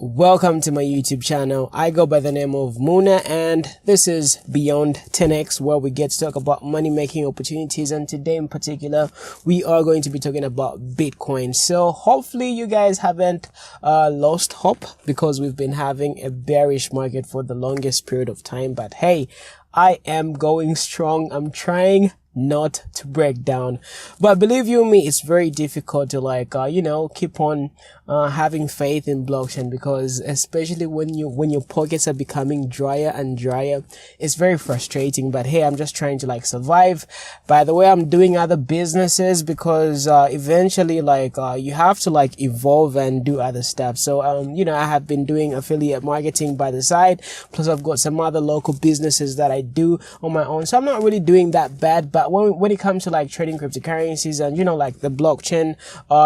Welcome to my YouTube channel. I go by the name of Muna and this is Beyond 10x, where we get to talk about money making opportunities, and today in particular we are going to be talking about Bitcoin. So hopefully you guys haven't lost hope, because we've been having a bearish market for the longest period of time, but hey, I am going strong. I'm trying not to break down, but believe you me, it's very difficult to keep on having faith in blockchain, because especially when your pockets are becoming drier and drier, it's very frustrating. But hey, I'm just trying to survive. By the way, I'm doing other businesses because eventually you have to evolve and do other stuff. So I have been doing affiliate marketing by the side, plus I've got some other local businesses that I do on my own, so I'm not really doing that bad. But when it comes to trading cryptocurrencies and the blockchain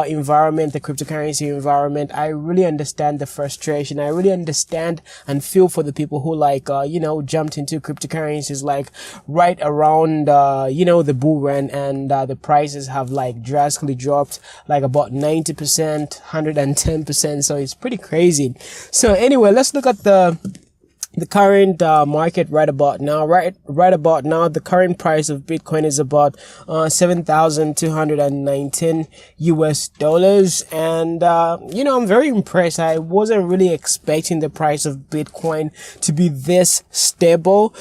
environment, the cryptocurrency environment, I really understand the frustration. I really understand and feel for the people who jumped into cryptocurrencies right around the bull run, and the prices have drastically dropped about 90%, 110%. So it's pretty crazy. So anyway, let's look at the current market right about now. Right about now, the current price of Bitcoin is about $7,219 US, and I'm very impressed. I wasn't really expecting the price of Bitcoin to be this stable,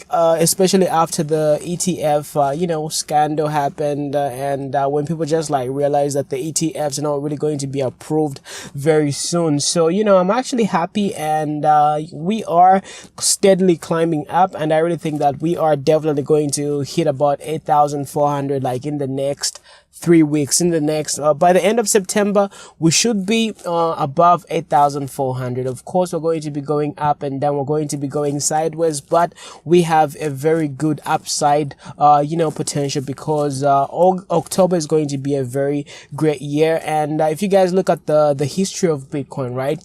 especially after the ETF scandal happened, and when people just realized that the ETFs are not really going to be approved very soon. So I'm actually happy, and we are steadily climbing up, and I really think that we are definitely going to hit about 8,400 in the next 3 weeks. In the next by the end of September, we should be above 8,400. Of course, we're going to be going up and down, we're going to be going sideways, but we have a very good upside potential, because October is going to be a very great year. And if you guys look at the history of Bitcoin, right,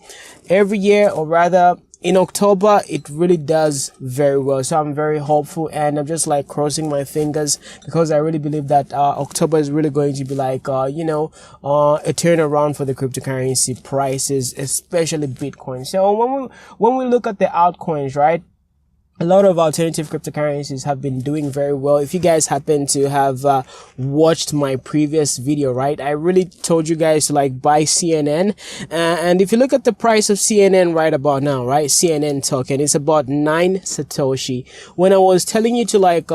every year, or rather in October, it really does very well. So I'm very hopeful, and I'm just crossing my fingers, because I really believe that October is really going to be a turnaround for the cryptocurrency prices, especially Bitcoin. So when we look at the altcoins, right, a lot of alternative cryptocurrencies have been doing very well. If you guys happen to have watched my previous video, right, I really told you guys to buy CNN, and if you look at the price of CNN right about now, right, CNN token is about 9 Satoshi. When I was telling you to look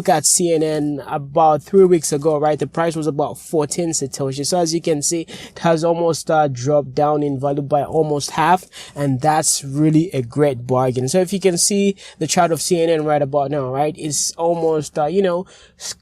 at CNN about 3 weeks ago, right, the price was about 14 Satoshi. So as you can see, it has almost dropped down in value by almost half, and that's really a great bargain. So if you can see the chart of CNN right about now, right, is almost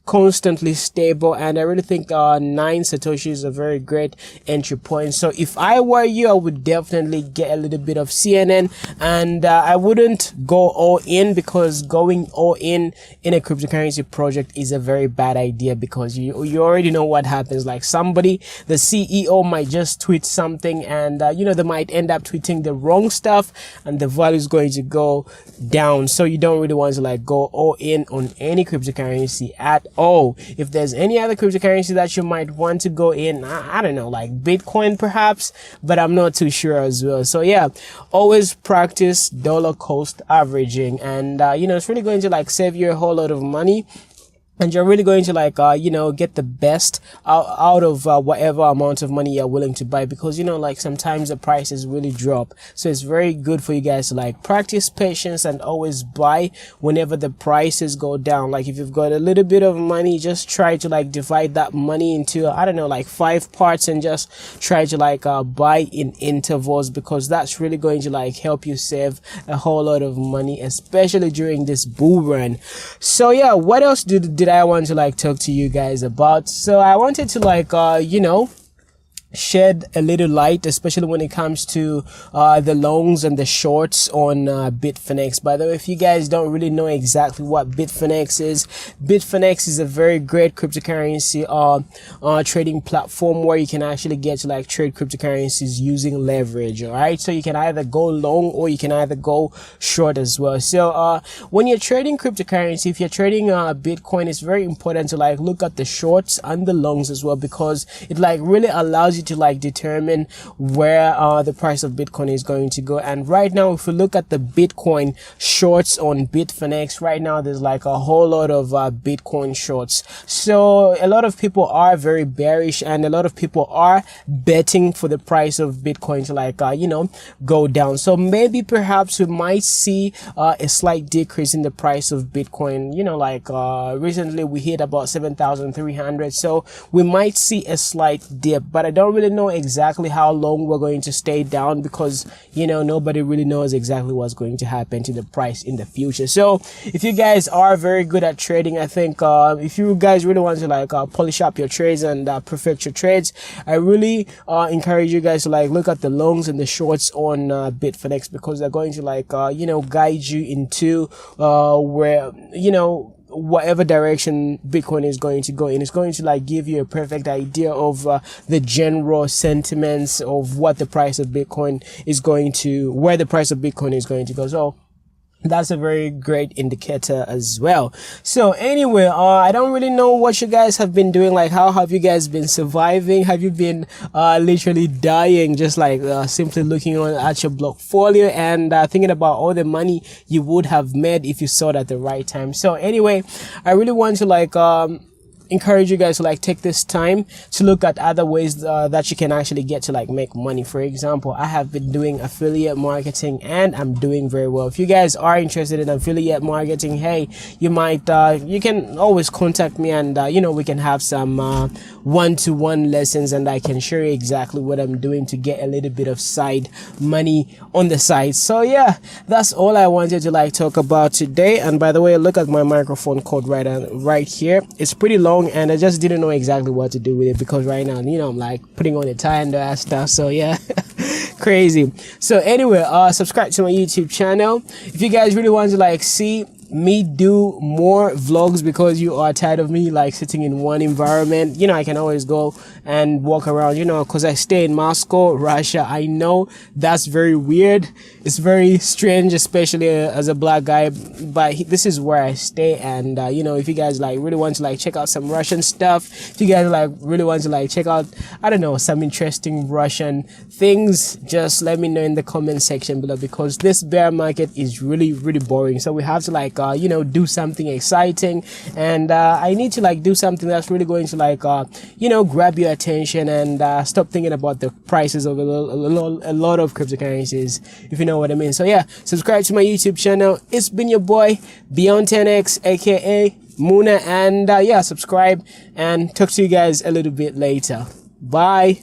constantly stable, and I really think 9 Satoshi is a very great entry point. So if I were you, I would definitely get a little bit of CNN, and I wouldn't go all in, because going all in a cryptocurrency project is a very bad idea, because you already know what happens. Somebody, the CEO, might just tweet something, and they might end up tweeting the wrong stuff, and the value is going to go down. So you don't really want to go all in on any cryptocurrency at all. If there's any other cryptocurrency that you might want to go in, I don't know, Bitcoin perhaps, but I'm not too sure as well. So yeah, always practice dollar cost averaging, and it's really going to save you a whole lot of money, and you're really going to get the best out of whatever amount of money you're willing to buy, because sometimes the prices really drop. So it's very good for you guys to practice patience and always buy whenever the prices go down. If you've got a little bit of money, just try to divide that money into 5 parts, and just try to buy in intervals, because that's really going to help you save a whole lot of money, especially during this bull run. So yeah, what else did I want to talk to you guys about? So I wanted to shed a little light, especially when it comes to the longs and the shorts on Bitfinex. By the way, if you guys don't really know exactly what Bitfinex is a very great cryptocurrency trading platform, where you can actually get to trade cryptocurrencies using leverage. All right, so you can either go long or you can either go short as well. So when you're trading cryptocurrency, if you're trading Bitcoin, it's very important to look at the shorts and the longs as well, because it really allows you to like determine where the price of Bitcoin is going to go. And right now, if we look at the Bitcoin shorts on Bitfinex, right now there's like a whole lot of Bitcoin shorts. So a lot of people are very bearish, and a lot of people are betting for the price of Bitcoin to like go down. So maybe perhaps we might see a slight decrease in the price of Bitcoin. Recently we hit about 7,300, so we might see a slight dip, but I don't really know exactly how long we're going to stay down, because nobody really knows exactly what's going to happen to the price in the future. So if you guys are very good at trading, I think if you guys really want to like polish up your trades and perfect your trades, I really encourage you guys to like look at the longs and the shorts on Bitfinex, because they're going to like guide you into where whatever direction Bitcoin is going to go in. It's going to like give you a perfect idea of the general sentiments of what the price of Bitcoin is going to, where the price of Bitcoin is going to go. So that's a very great indicator as well. So anyway, I don't really know what you guys have been doing. Like, how have you guys been surviving? Have you been literally dying, just like simply looking at your blockfolio and thinking about all the money you would have made if you saw it at the right time? So anyway, I really want to like encourage you guys to like take this time to look at other ways that you can actually get to like make money. For example, I have been doing affiliate marketing and I'm doing very well. If you guys are interested in affiliate marketing, hey, you can always contact me, and we can have some one-to-one lessons, and I can show you exactly what I'm doing to get a little bit of side money on the side. So yeah, that's all I wanted to like talk about today. And by the way, look at my microphone cord right here. It's pretty long, and I just didn't know exactly what to do with it, because right now I'm like putting on a tie and that stuff. So yeah, crazy. So anyway, subscribe to my YouTube channel if you guys really want to like see me do more vlogs, because you are tired of me like sitting in one environment. I can always go and walk around, because I stay in Moscow, Russia. I know that's very weird, it's very strange, especially as a black guy, but this is where I stay. And if you guys like really want to like check out some Russian stuff, if you guys like really want to like check out, I don't know, some interesting Russian things, just let me know in the comment section below, because this bear market is really boring. So we have to like do something exciting, and I need to like do something that's really going to like grab your attention, and stop thinking about the prices of a lot of cryptocurrencies, if you know what I mean. So yeah, subscribe to my YouTube channel. It's been your boy Beyond 10x, aka Muna, and yeah, subscribe, and talk to you guys a little bit later. Bye.